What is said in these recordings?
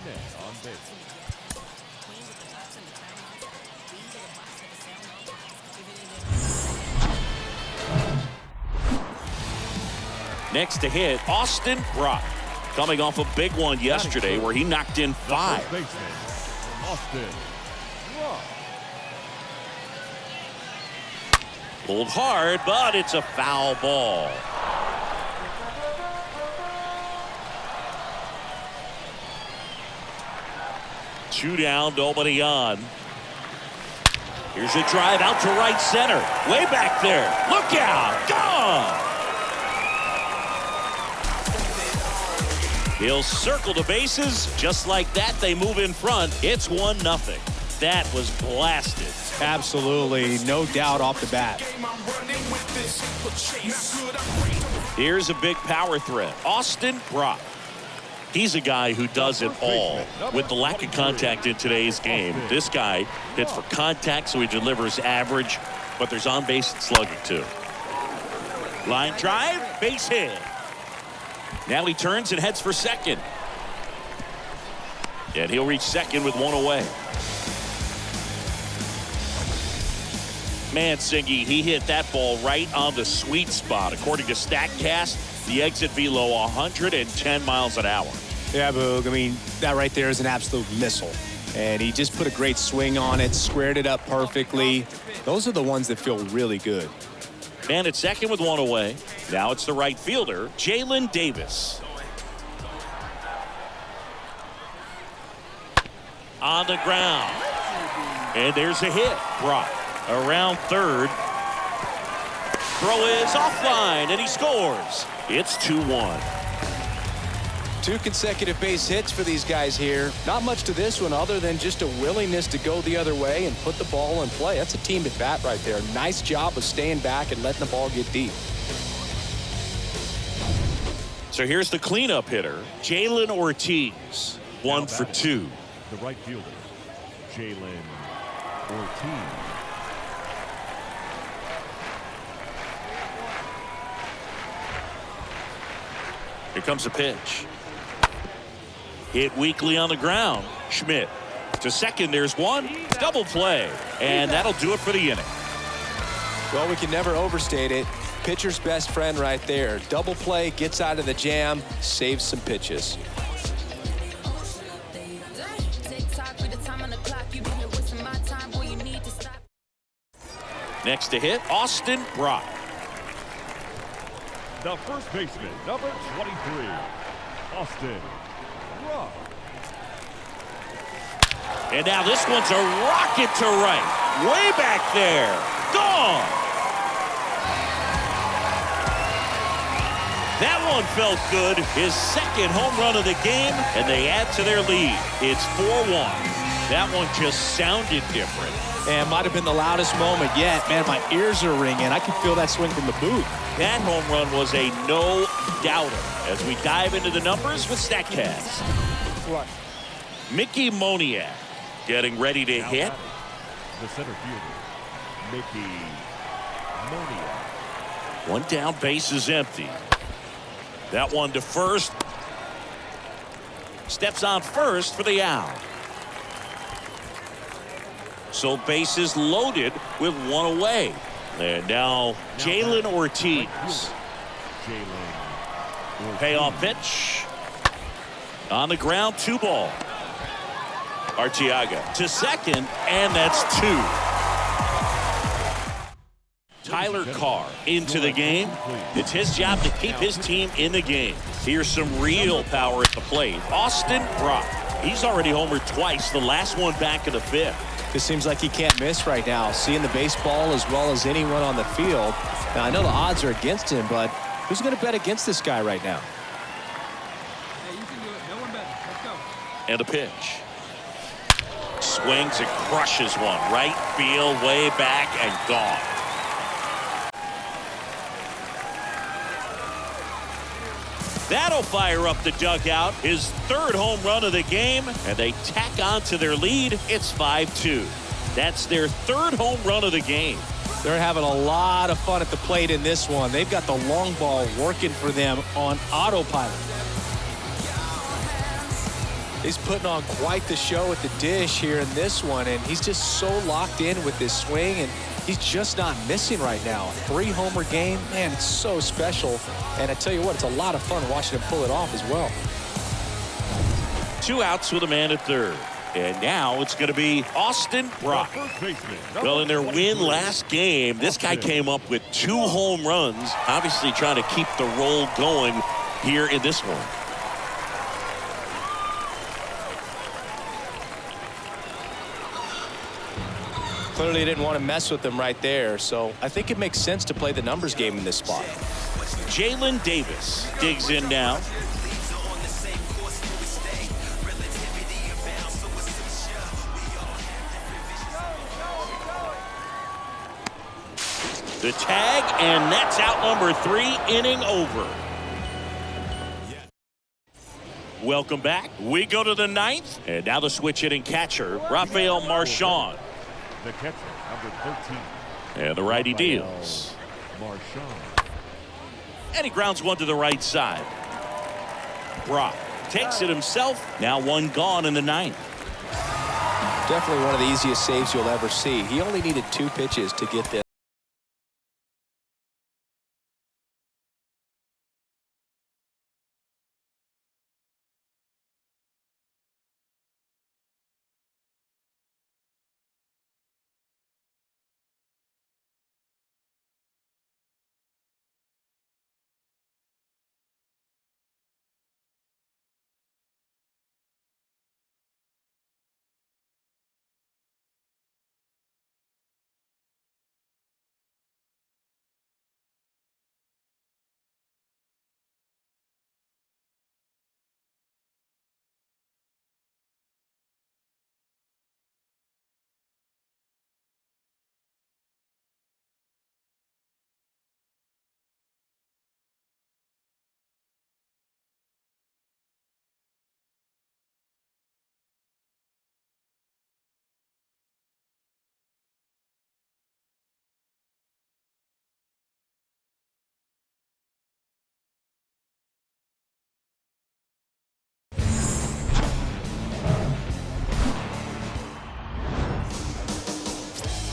Net on base. Next to hit, Austin Brock. Coming off a big one yesterday where he knocked in 5. Austin Brock. Pulled hard, but it's a foul ball. Two down, nobody on. Here's a drive out to right center. Way back there. Look out. Gone. He'll circle the bases. Just like that, they move in front. It's 1-0. That was blasted. Absolutely. No doubt off the bat. Here's a big power threat. Austin Brock. He's a guy who does it all. With the lack of contact in today's game, this guy hits for contact, so he delivers average, but there's on-base and slugging too. Line drive, base hit. Now he turns and heads for second. And he'll reach second with 1 away. Man, Singy, he hit that ball right on the sweet spot. According to StatCast, the exit velo 110 miles an hour. Yeah, Boog. I mean, that right there is an absolute missile. And he just put a great swing on it, squared it up perfectly. Those are the ones that feel really good. And at second with 1 away. Now it's the right fielder, Jalen Davis. On the ground. And there's a hit. Brock around third. Throw is offline, and he scores. It's 2-1. 2 consecutive base hits for these guys here. Not much to this one other than just a willingness to go the other way and put the ball in play. That's a team at bat right there. Nice job of staying back and letting the ball get deep. So here's the cleanup hitter, Jalen Ortiz. 1 for 2. The right fielder, Jalen Ortiz. Here comes a pitch. Hit weakly on the ground. Schmidt to second. There's one. Double play. And that'll do it for the inning. Well, we can never overstate it. Pitcher's best friend right there. Double play, gets out of the jam, saves some pitches. Next to hit, Austin Brock. The first baseman, number 23, Austin Brock. And now this one's a rocket to right. Way back there. Gone. That one felt good. His second home run of the game, and they add to their lead. It's 4-1. That one just sounded different. And might have been the loudest moment yet. Man, my ears are ringing. I can feel that swing from the booth. That home run was a no-doubter as we dive into the numbers with StatCast. What? Mickey Moniak getting ready to hit. The center fielder, Mickey Moniak. One down, base is empty. That one to first. Steps on first for the out. So bases loaded with 1 away. And now Jalen Ortiz. Payoff pitch. On the ground, 2 ball. Arteaga to second, and that's 2. Tyler Carr into the game. It's his job to keep his team in the game. Here's some real power at the plate. Austin Brock. He's already homered twice, the last one back in the 5th. It seems like he can't miss right now. Seeing the baseball as well as anyone on the field. Now, I know the odds are against him, but who's going to bet against this guy right now? Hey, you can do it. No one better. Let's go. And a pitch. Swings and crushes one. Right field, way back, and gone. That'll fire up the dugout. His 3rd home run of the game, and they tack on to their lead. It's 5-2. That's their 3rd home run of the game. They're having a lot of fun at the plate in this one. They've got the long ball working for them on autopilot. He's putting on quite the show at the dish here in this one, and he's just so locked in with this swing, and he's just not missing right now. 3-homer game, man, it's so special. And I tell you what, it's a lot of fun watching him pull it off as well. 2 outs with a man at third. And now it's going to be Austin Brock. Well, in their win last game, this guy came up with 2 home runs, obviously trying to keep the roll going here in this one. Clearly didn't want to mess with them right there, so I think it makes sense to play the numbers game in this spot. Jalen Davis digs in now. The tag, and that's out number 3, inning over. Welcome back. We go to the 9th, and now the switch hitting catcher, Rafael Marchand. The catcher, number 13. And the righty deals. Marchand. And he grounds one to the right side. Brock takes it himself. Now 1 gone in the 9th. Definitely one of the easiest saves you'll ever see. He only needed 2 pitches to get this.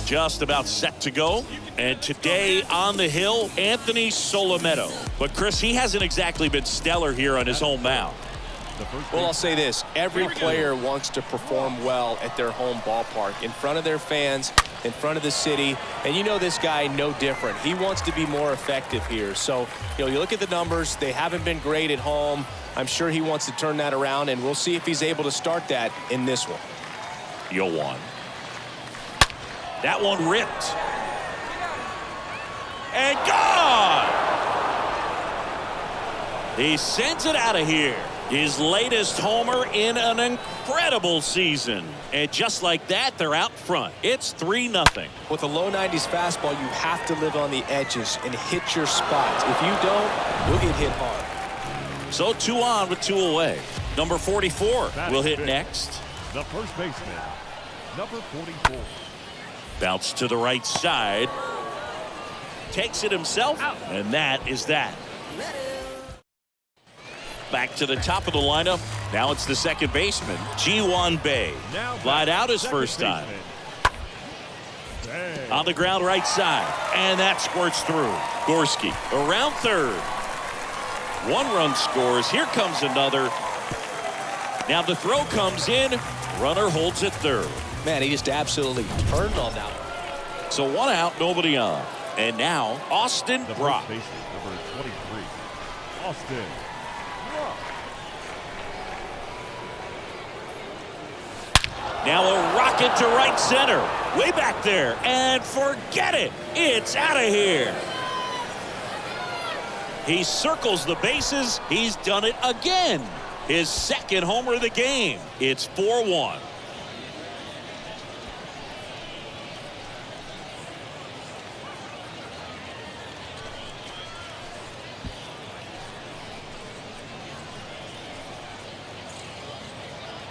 Just about set to go. And today on the hill, Anthony Solometto. But Chris, he hasn't exactly been stellar here on his home mound. Well, I'll say this. Every player wants to perform well at their home ballpark, in front of their fans, in front of the city. And you know this guy no different. He wants to be more effective here. So, you look at the numbers. They haven't been great at home. I'm sure he wants to turn that around, and we'll see if he's able to start that in this one. Yo one. That one ripped. And gone! He sends it out of here. His latest homer in an incredible season. And just like that, they're out front. It's 3-0. With a low 90s fastball, you have to live on the edges and hit your spots. If you don't, you'll get hit hard. So 2 on with 2 away. Number 44 will hit next. The first baseman, number 44. Bounce to the right side. Takes it himself, and that is that. Back to the top of the lineup. Now it's the second baseman, Ji-Hwan Bae. Flied out his first time. On the ground right side, and that squirts through. Gorski around third. 1 run scores. Here comes another. Now the throw comes in. Runner holds at third. Man, he just absolutely turned on that one. So 1 out, nobody on. And now Austin Brock. Baseman, number 23. Austin Brock. Now a rocket to right center. Way back there. And forget it. It's out of here. He circles the bases. He's done it again. His second homer of the game. It's 4-1.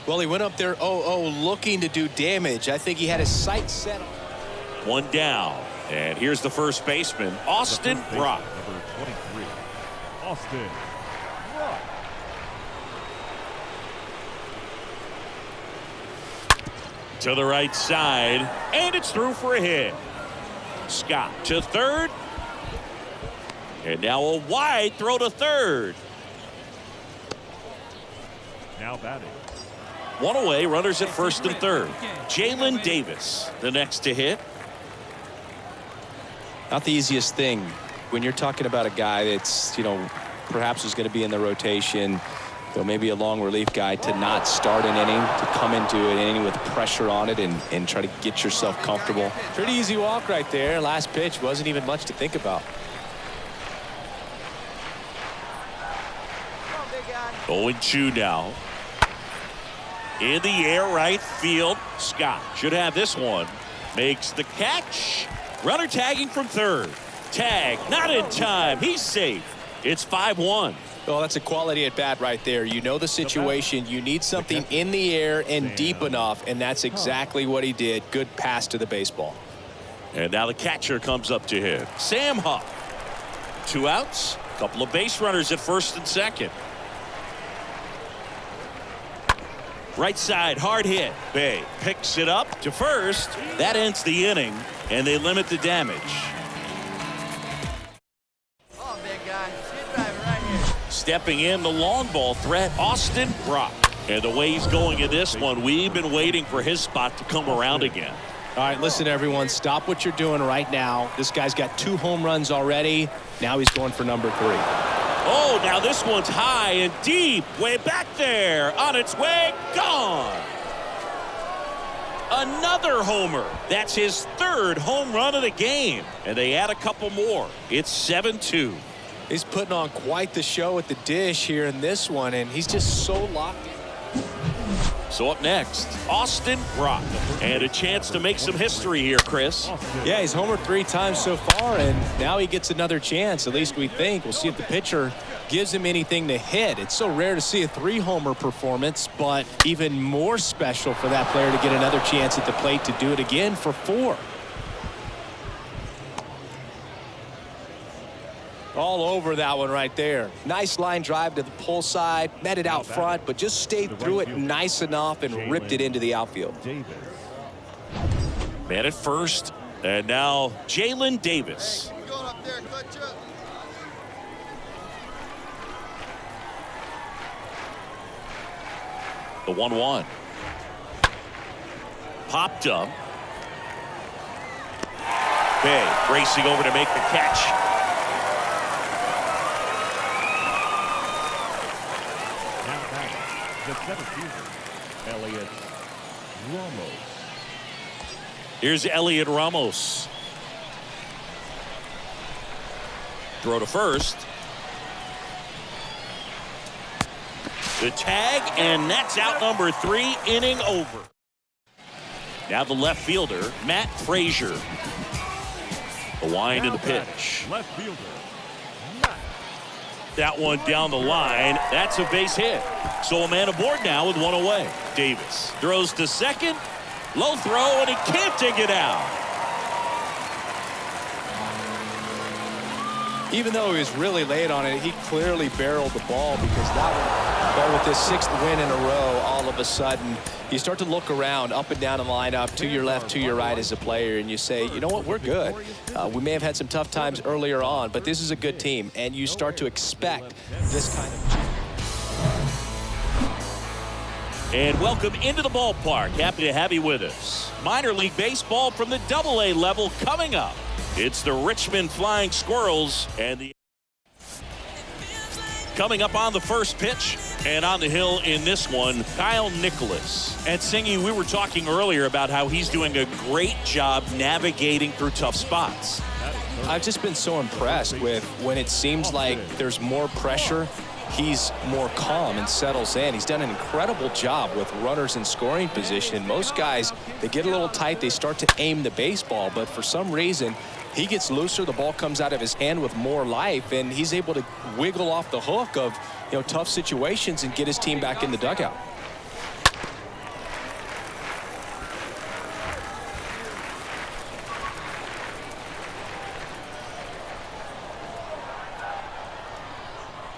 Well, he went up there 0-0 looking to do damage. I think he had his sights set on. 1 down. And here's the first baseman, Austin Brock. Number 23. Austin Brock. to the right side, and it's through for a hit. Scott to third. And now a wide throw to third. Now batting. One away, runners at first and third. Jalen Davis, the next to hit. Not the easiest thing when you're talking about a guy that's, perhaps is going to be in the rotation, maybe a long relief guy, to not start an inning, to come into an inning with pressure on it and try to get yourself comfortable. Pretty easy walk right there. Last pitch wasn't even much to think about. 0-2 now. In the air, right field. Scott should have this one. Makes the catch. Runner tagging from third. Tag, not in time. He's safe. It's 5-1. Oh, that's a quality at bat right there. You know the situation. You need something in the air and deep enough, and that's exactly what he did. Good pass to the baseball. And now the catcher comes up to hit. Sam Huff. 2 outs. Couple of base runners at first and second. Right side, hard hit. Bay picks it up to first. That ends the inning, and they limit the damage. Oh, big guy. Good driver right here. Stepping in, the long ball threat, Austin Brock. And the way he's going in this one, we've been waiting for his spot to come around again. All right, listen, everyone. Stop what you're doing right now. This guy's got 2 home runs already. Now he's going for number 3. Oh, now this one's high and deep. Way back there. On its way. Gone. Another homer. That's his 3rd home run of the game. And they add a couple more. It's 7-2. He's putting on quite the show at the dish here in this one, and he's just so locked in. So up next, Austin Brock. And a chance to make some history here, Chris. Yeah, he's homered 3 times so far, and now he gets another chance. At least we think. We'll see if the pitcher gives him anything to hit. It's so rare to see a 3-homer performance, but even more special for that player to get another chance at the plate to do it again for 4. All over that one right there. Nice line drive to the pull side, met it out front, but just stayed through it nice enough and ripped it into the outfield. Man at first, and now Jalen Davis. Going up there, clutch up. The 1-1. Popped up. Bay racing over to make the catch. The 7th Elliot Ramos. Here's Elliot Ramos. Throw to first. The tag, and that's out number 3, inning over. Now the left fielder, Matt Frazier. The wind of the pitch. Left fielder. That one down the line. That's a base hit. So a man aboard now with 1 away. Davis throws to second. Low throw, and he can't dig it out. Even though he was really late on it, he clearly barreled the ball, because that one, but with this 6th win in a row, all of a sudden, you start to look around up and down the lineup, to your left, to your right as a player, and you say, you know what, we're good. We may have had some tough times earlier on, but this is a good team, and you start to expect this kind of. And welcome into the ballpark. Happy to have you with us. Minor League Baseball from the AA level coming up. It's the Richmond Flying Squirrels, and the coming up on the first pitch, and on the hill in this one, Kyle Nicholas. And Singy, we were talking earlier about how he's doing a great job navigating through tough spots. I've just been so impressed with when it seems like there's more pressure, he's more calm and settles in. He's done an incredible job with runners in scoring position. Most guys, they get a little tight, they start to aim the baseball, but for some reason, he gets looser, the ball comes out of his hand with more life, and he's able to wiggle off the hook of, tough situations and get his team back in the dugout.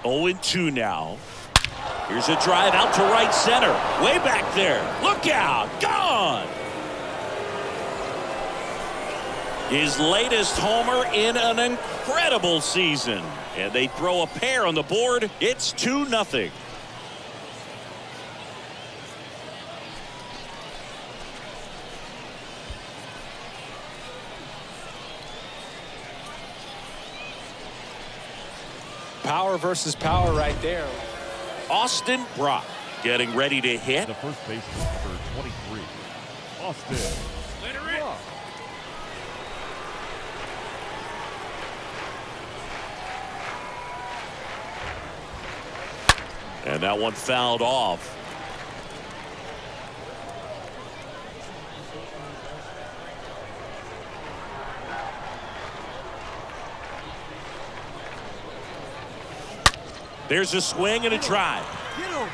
(0-2) now. Here's a drive out to right center. Way back there. Look out. Gone. His latest homer in an incredible season. And they throw a pair on the board. It's 2-0. Power versus power right there. Austin Brock getting ready to hit. The first baseman, number 23, Austin. Brock. And that one fouled off. There's a swing and a drive. Get over, ball.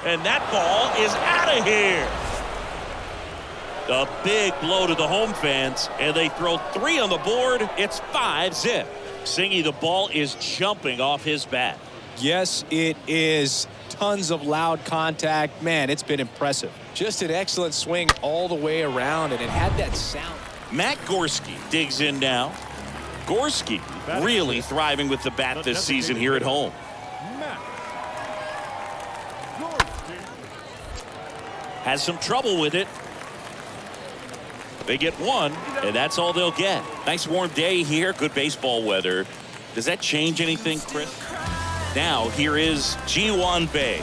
And that ball is out of here. A big blow to the home fans, and they throw 3 on the board. It's 5-zip. Singy, the ball is jumping off his bat. Yes, it is. Tons of loud contact. Man, it's been impressive. Just an excellent swing all the way around, and it had that sound. Matt Gorski digs in now. Gorski really thriving with the bat this season here at home. Matt. Has some trouble with it. They get one, and that's all they'll get. Nice warm day here. Good baseball weather. Does that change anything, Chris? Now, here is Ji-Hwan Bae.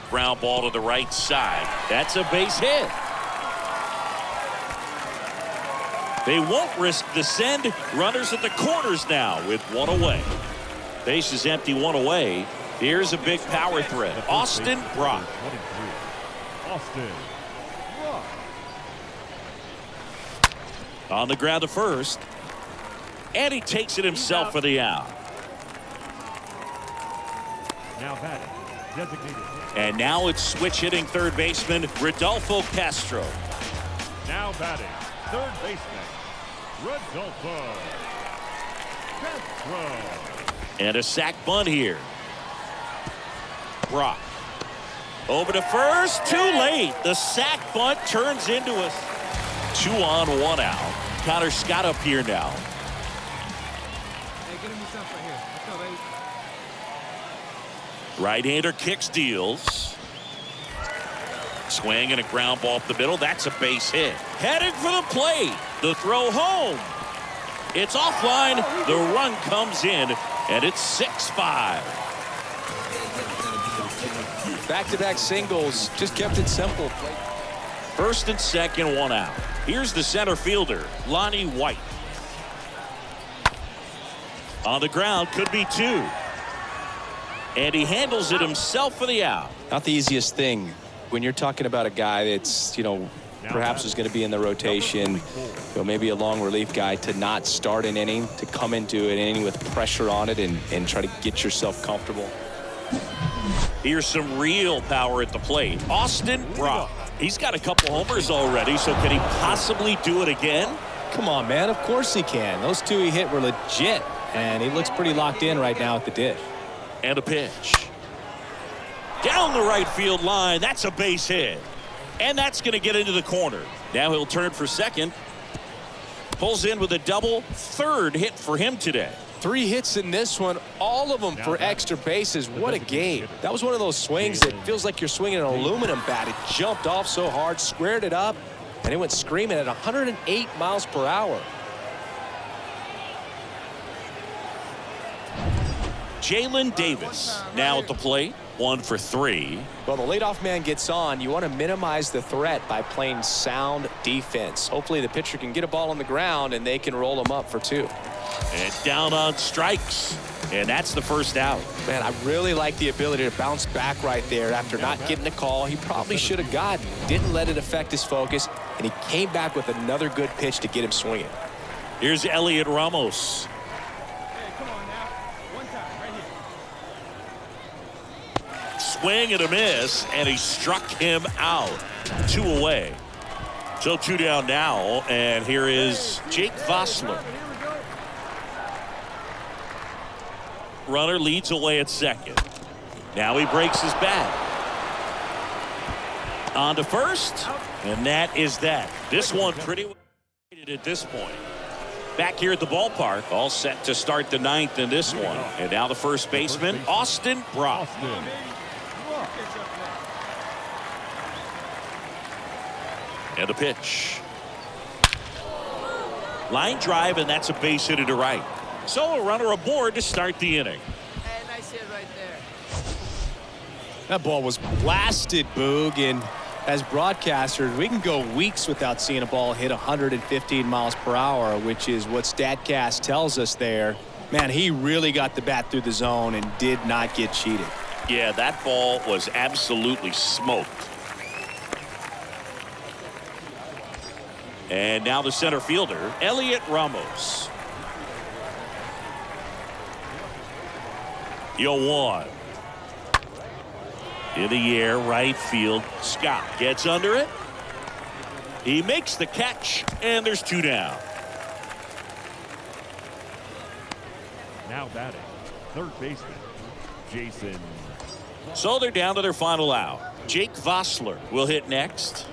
Ground ball to the right side. That's a base hit. They won't risk the send. Runners at the corners now with one away. Base is empty, one away. Here's a big power threat. Austin Brock. 23, Austin Brock. On the ground to first. And he takes it himself for the out. Now batting, designated hitter. And now it's switch hitting third baseman Rodolfo Castro. Now batting, third baseman, Rodolfo Castro. And a sac bunt here. Brock. Over to first. Too late. The sac bunt turns into a 2-on, 1-out. Connor Scott up here now. Hey, get him yourself right here. Let's go, baby. Right-hander kicks, deals. Swing and a ground ball up the middle. That's a base hit. Heading for the plate. The throw home. It's offline. The run comes in, and it's 6-5. Back-to-back singles. Just kept it simple. First and second, 1 out. Here's the center fielder, Lonnie White. On the ground, could be 2. And he handles it himself for the out. Not the easiest thing when you're talking about a guy that's, perhaps is going to be in the rotation, maybe a long relief guy, to not start an inning, to come into an inning with pressure on it and try to get yourself comfortable. Here's some real power at the plate. Austin Brock. He's got a couple homers already, so can he possibly do it again? Come on, man. Of course he can. Those 2 he hit were legit, and he looks pretty locked in right now at the dish. And a pitch. Down the right field line. That's a base hit. And that's going to get into the corner. Now he'll turn for second. Pulls in with a double. Third hit for him today. 3 hits in this one, all of them for extra bases. What a game. That was one of those swings that feels like you're swinging an aluminum bat. It jumped off so hard, squared it up, and it went screaming at 108 miles per hour. Jalen Davis now at the plate. 1 for 3. Well, the leadoff man gets on. You want to minimize the threat by playing sound defense. Hopefully the pitcher can get a ball on the ground and they can roll him up for 2. And down on strikes. And that's the first out. Man, I really like the ability to bounce back right there after not getting a call he probably should have gotten. Didn't let it affect his focus, and he came back with another good pitch to get him swinging. Here's Elliot Ramos. Hey, come on now. One time, right here. Swing and a miss, and he struck him out. 2 away. So 2 down now, and here is Jake Vossler. Here we go. Runner leads away at second. Now he breaks his bat. On to first, and that is that. This one pretty well at this point. Back here at the ballpark, all set to start the ninth in this one. And now the first baseman, Austin Brock. And the pitch. Line drive, and that's a base hit to right. So a runner aboard to start the inning. Hey, nice hit right there. That ball was blasted, Boog, and as broadcasters, we can go weeks without seeing a ball hit 115 miles per hour, which is what StatCast tells us there. Man, he really got the bat through the zone and did not get cheated. Yeah, that ball was absolutely smoked. And now the center fielder, Elliot Ramos. 0-1. In the air, right field. Scott gets under it. He makes the catch, and there's 2 down. Now batting, third baseman, Jason. So they're down to their final out. Jake Vossler will hit next.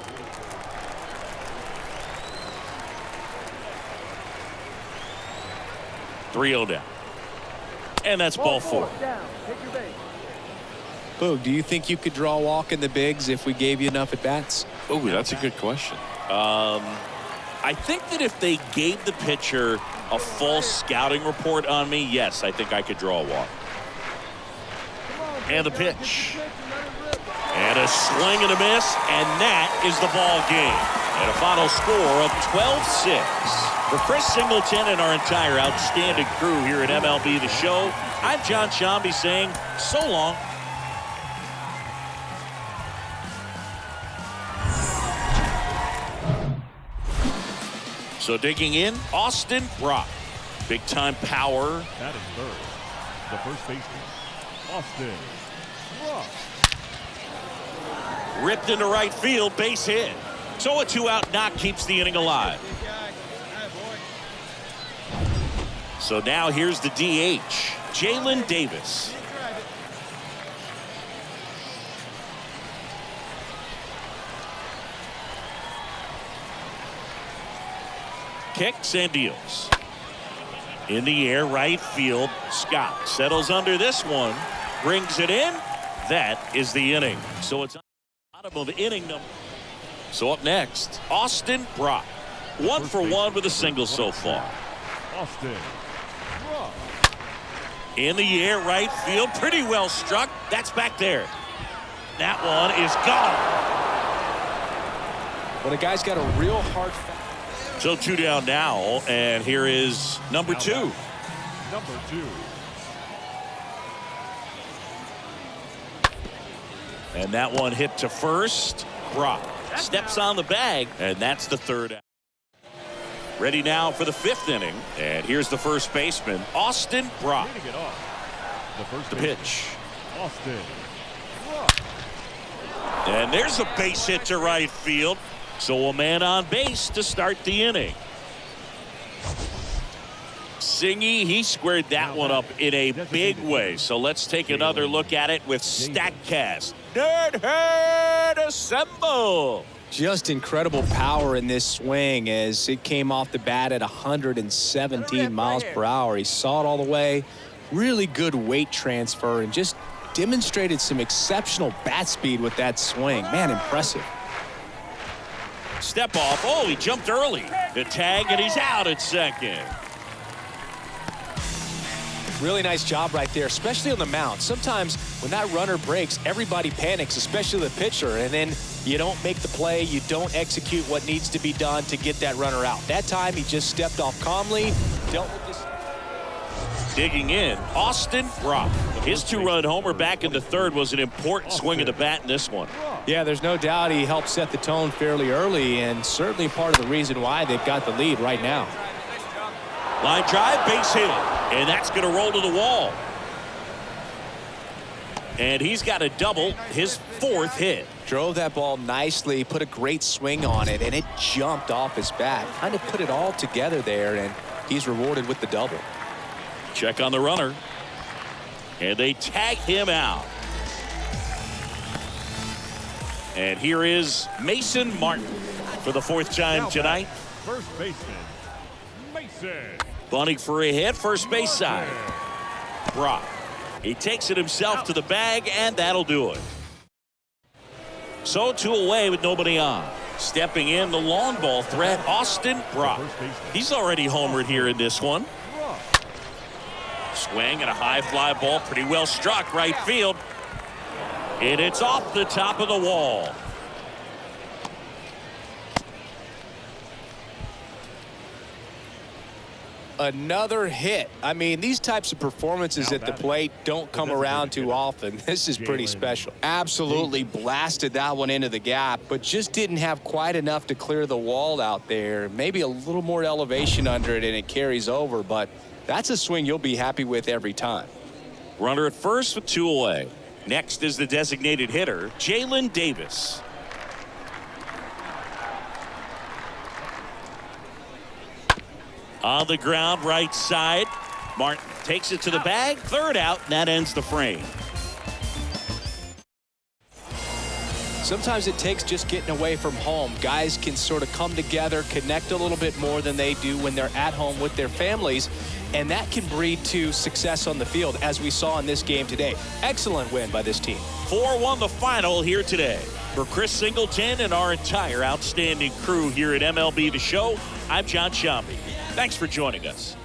.3-0 down. And that's ball 4. Boog, do you think you could draw a walk in the bigs if we gave you enough at-bats? Oh, that's a good question. I think that if they gave the pitcher a false scouting report on me, yes, I think I could draw a walk. And the pitch. And a swing and a miss, and that is the ball game. And a final score of 12-6. For Chris Singleton and our entire outstanding crew here at MLB The Show, I'm John Shambi saying so long. So digging in, Austin Brock. Big time power. That is third. The first baseman, Austin Brock. Ripped into right field, base hit. So a 2-out knock keeps the inning alive. So now here's the DH, Jalen Davis. Kicks and deals. In the air, right field. Scott settles under this one, brings it in. That is the inning. So it's on the bottom of inning number. So up next, Austin Brock. 1 for 1 with a single so far. Austin Brock. In the air, right field, pretty well struck. That's back there. That one is gone. When a guy's got a real hard. So 2 down now, and here is number 2. Number 2. And that one hit to first. Brock steps on the bag, and that's the 3rd out. Ready now for the 5th inning, and here's the first baseman, Austin Brock. Leading it off. The first The baseman, pitch. Austin Brock. And there's a base hit to right field. So a man on base to start the inning. Singy, he squared that one up in a big way. So let's take another look at it with StatCast. Nerd Herd assemble. Just incredible power in this swing as it came off the bat at 117 miles per hour. He saw it all the way. Really good weight transfer and just demonstrated some exceptional bat speed with that swing. Man, impressive. Step off. Oh, he jumped early. The tag, and he's out at second. Really nice job right there, especially on the mound. Sometimes when that runner breaks, everybody panics, especially the pitcher, and then you don't make the play, you don't execute what needs to be done to get that runner out. That time, he just stepped off calmly, dealt with this. Digging in, Austin Brock. His 2-run homer back in the 3rd was an important swing of the bat in this one. Yeah, there's no doubt he helped set the tone fairly early, and certainly part of the reason why they've got the lead right now. Line drive, base hit, and that's going to roll to the wall. And he's got a double, his 4th hit. Drove that ball nicely, put a great swing on it, and it jumped off his bat. Kind of put it all together there, and he's rewarded with the double. Check on the runner. And they tag him out. And here is Mason Martin for the 4th time tonight. First baseman, Mason. Bunting for a hit, first base side. Brock. He takes it himself to the bag, and that'll do it. So 2 away with nobody on. Stepping in, the long ball threat, Austin Brock. He's already homered here in this one. Swing and a high fly ball, pretty well struck right field. And it's off the top of the wall. Another hit. I mean, these types of performances at the plate don't come around too often. This is pretty special. Absolutely blasted that one into the gap, but just didn't have quite enough to clear the wall out there. Maybe a little more elevation under it and it carries over, but that's a swing you'll be happy with every time. Runner at first with 2 away. Next is the designated hitter, Jalen Davis. On the ground, right side. Martin takes it to the bag. 3rd out, and that ends the frame. Sometimes it takes just getting away from home. Guys can sort of come together, connect a little bit more than they do when they're at home with their families, and that can breed to success on the field, as we saw in this game today. Excellent win by this team. 4-1 the final here today. For Chris Singleton and our entire outstanding crew here at MLB The Show, I'm John Shambi. Thanks for joining us.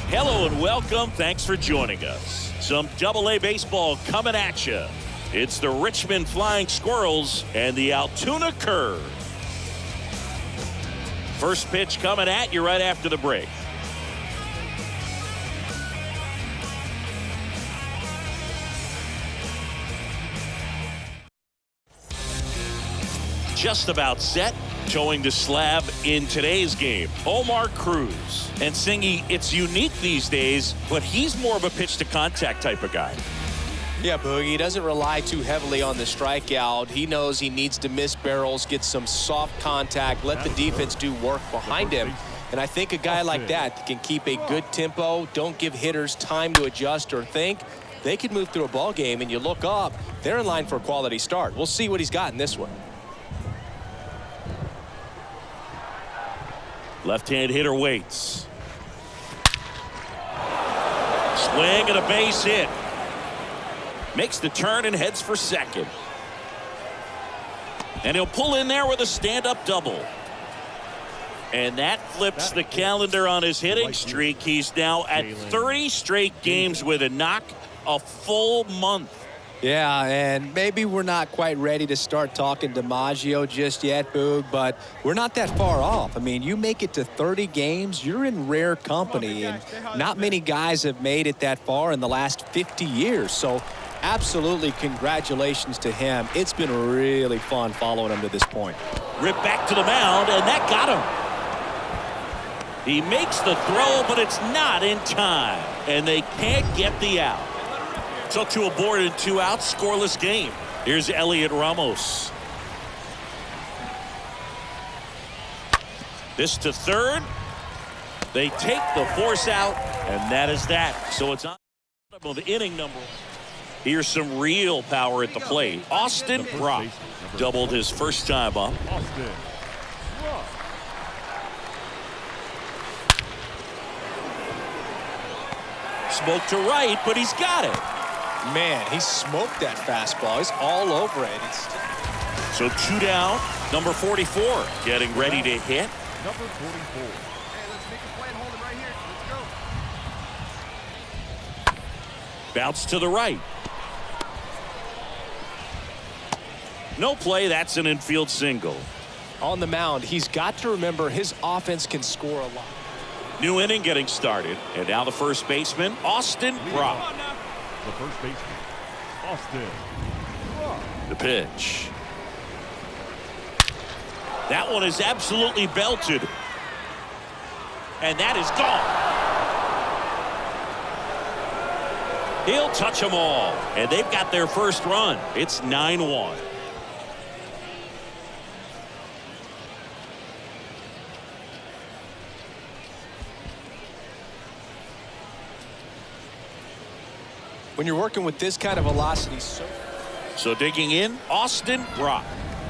Hello and welcome. Thanks for joining us. Some AA baseball coming at you. It's the Richmond Flying Squirrels and the Altoona Curve. First pitch coming at you right after the break. Just about set. Towing the slab in today's game, Omar Cruz. And Singy, it's unique these days, but he's more of a pitch to contact type of guy. Yeah, Boogie, he doesn't rely too heavily on the strikeout. He knows he needs to miss barrels, get some soft contact, let the defense do work behind him. And I think a guy like that can keep a good tempo, don't give hitters time to adjust or think. They can move through a ball game, and you look up, they're in line for a quality start. We'll see what he's got in this one. Left-hand hitter waits. Swing and a base hit. Makes the turn and heads for second. And he'll pull in there with a stand-up double. And that flips the calendar on his hitting streak. He's now at 3 straight games with a knock, a full month. Yeah, and maybe we're not quite ready to start talking DiMaggio just yet, Boog, but we're not that far off. I mean, you make it to 30 games, you're in rare company, and not many guys have made it that far in the last 50 years. So absolutely congratulations to him. It's been really fun following him to this point. Ripped back to the mound, and that got him. He makes the throw, but it's not in time, and they can't get the out. So 2 aboard and 2 out, scoreless game. Here's Elliot Ramos. This to third. They take the force out, and that is that. So it's on of inning number. Here's some real power at the plate. Austin Brock doubled his first time up. Austin Brock. Smoke to right, but he's got it. Man, he smoked that fastball. He's all over it. So 2 down. Number 44 getting ready to hit. Number 44. Hey, let's make a play and hold him right here. Let's go. Bounce to the right. No play. That's an infield single. On the mound, he's got to remember his offense can score a lot. New inning getting started. And now the first baseman, Austin Brock. The first baseman, Austin Brock. The pitch. That one is absolutely belted. And that is gone. He'll touch them all. And they've got their first run. It's 9-1. When you're working with this kind of velocity, So digging in, Austin Brock.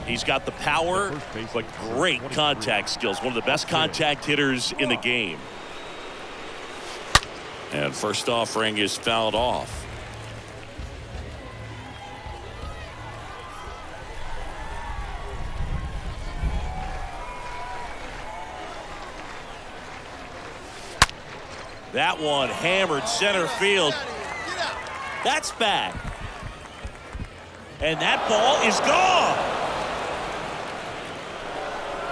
He's got the power, but great contact skills. One of the best contact hitters in the game. And first offering is fouled off. That one hammered center field. That's back. And that ball is gone.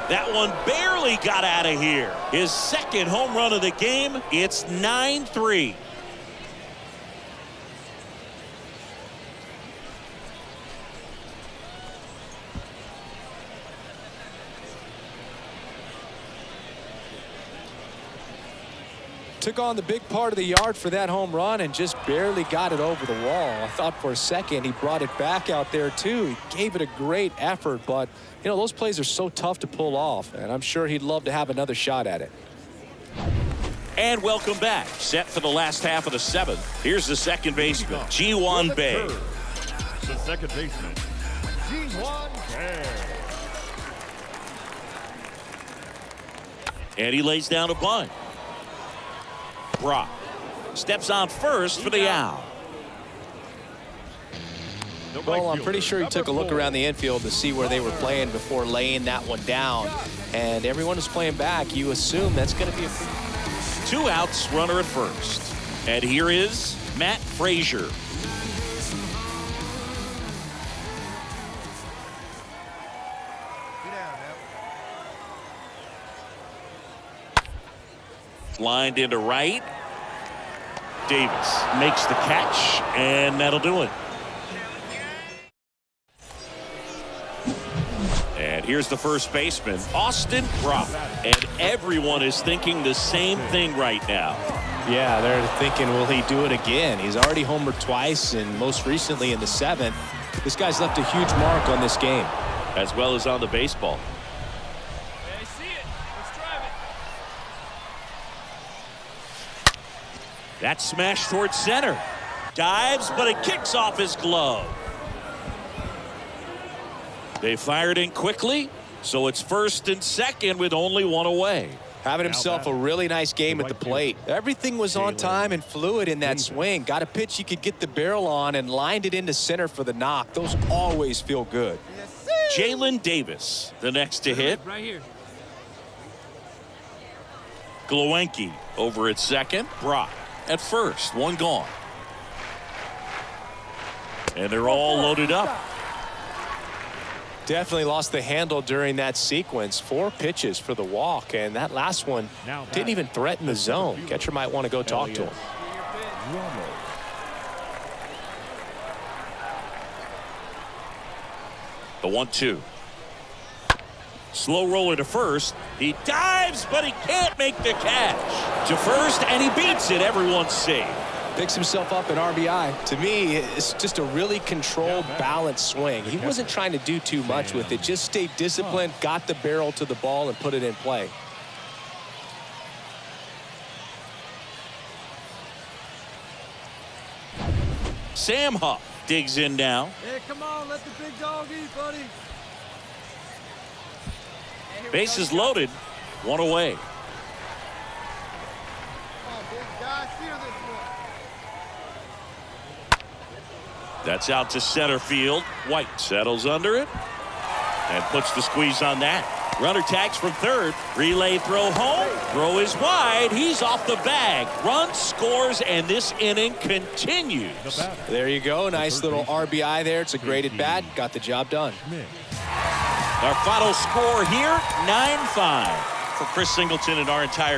That one barely got out of here. His second home run of the game. It's 9-3. took on the big part of the yard for that home run and just barely got it over the wall. I thought for a second he brought it back out there too. He gave it a great effort, but you know, those plays are so tough to pull off, and I'm sure he'd love to have another shot at it. And welcome back. Set for the last half of the seventh. Here's the second baseman, Ji-Hwan Bae. The second baseman, Ji-Hwan Bae. And he lays down a bunt. Brock steps on first for the out. Well, I'm pretty sure he took a look around the infield to see where they were playing before laying that one down. And everyone is playing back. You assume that's going to be a... 2 outs, runner at first. And here is Matt Frazier. Lined into right. Davis makes the catch, and that'll do it. And here's the first baseman, Austin Brock. And everyone is thinking the same thing right now. Yeah, they're thinking, will he do it again? He's already homered twice, and most recently in the 7th. This guy's left a huge mark on this game. As well as on the baseball. I see it. Let's drive it. That smash towards center. Dives, but it kicks off his glove. They fired in quickly, so it's first and second with only one away. Having himself a really nice game at the plate. Everything was on time and fluid in that swing. Got a pitch he could get the barrel on and lined it into center for the knock. Those always feel good. Jalen Davis, the next to hit. Right here. Glowenke over at second. Brock at first. One gone. And they're all loaded up. Definitely lost the handle during that sequence. 4 pitches for the walk, and that last one didn't even threaten the zone. Catcher might want to go talk to him. The 1-2. Slow roller to first. He dives, but he can't make the catch. To first, and he beats it. Everyone's safe. Picks himself up an RBI. To me, it's just a really controlled, balanced swing. He wasn't trying to do too much with it. Just stayed disciplined, got the barrel to the ball, and put it in play. Sam Huff digs in now. Hey, come on, let the big dog eat, buddy. Bases loaded, one away. Come on, big guy, steer this one. That's out to center field. White settles under it and puts the squeeze on that. Runner tags from third. Relay throw home. Throw is wide. He's off the bag. Run scores, and this inning continues. There you go. Nice little RBI there. It's a great at bat. Got the job done. Our final score here, 9-5 for Chris Singleton and our entire